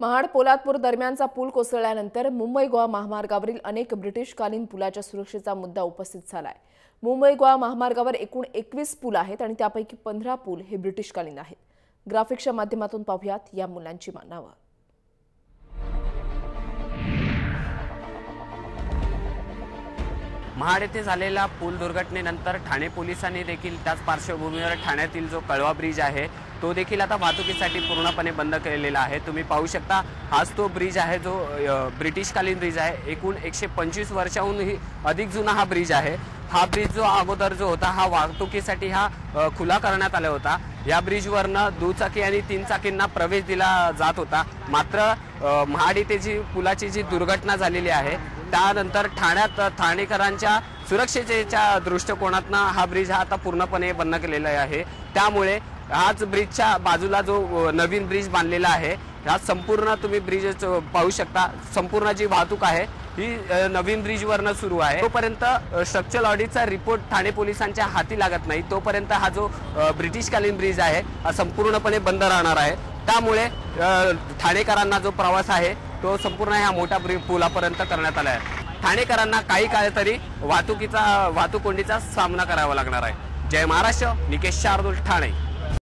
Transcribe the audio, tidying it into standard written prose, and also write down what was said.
महाड पोलादपूर दरम्यानचा पूल कोसळल्यानंतर मुंबई गोवा महामार्गावरील अनेक ब्रिटिशकालीन पुलाच्या सुरक्षेचा मुद्दा उपस्थित झालाय। मुंबई गोवा महामार्गावर एकूण 21 पूल आहेत आणि त्यापैकी 15 पूल हे ब्रिटिशकालीन आहेत। ग्राफिक्सच्या माध्यमातून पाहूयात या मुलांची नावं। महाड येथे झालेल्या पूल दुर्घटनेनंतर ठाणे पोलिसांनी देखील त्याच पार्श्वभूमीवर ठाण्यातील जो कळवा ब्रिज आहे तो देखील आता वाहतुकीसाठी पूर्णपणे बंद केलेला आहे। तुम्ही पाहू शकता हाच तो ब्रिज आहे जो ब्रिटिशकालीन ब्रिज आहे। एकूण 125 वर्षांहूनही अधिक जुना हा ब्रिज आहे। हा ब्रिज जो अगोदर जो होता हा वाहतुकीसाठी खुला करण्यात आला होता। या ब्रिजवरनं दुचाकी आणि 3 चाकींना प्रवेश दिला जात होता। मात्र महाड येथे जी पुलाची जी दुर्घटना झालेली आहे त्यानंतर ठाणेकरांच्या सुरक्षेच्या दृष्टिकोनातून हा ब्रिज आता पूर्णपणे बंद केलेला आहे। त्यामुळे हाच ब्रिजच्या बाजूला जो नवीन ब्रिज बांधलेला आहे हा संपूर्ण तुम्ही ब्रिज पाहू शकता। संपूर्ण जी वाहतूक आहे ही नवीन ब्रिजवरनं सुरू आहे। तोपर्यंत स्ट्रक्चरल ऑडिटचा रिपोर्ट ठाणे पोलिसांच्या हाती लागत नाही तोपर्यंत हा जो ब्रिटिशकालीन ब्रिज आहे हा संपूर्णपणे बंद राहणार आहे। त्यामुळे ठाणेकरांना जो प्रवास आहे तो संपूर्ण ह्या मोठ्या पुलापर्यंत करण्यात आला आहे। ठाणेकरांना काही काळ तरी वाहतूक कोंडीचा सामना करावा लागणार आहे। जय महाराष्ट्र, निकेश शार्दूल, ठाणे।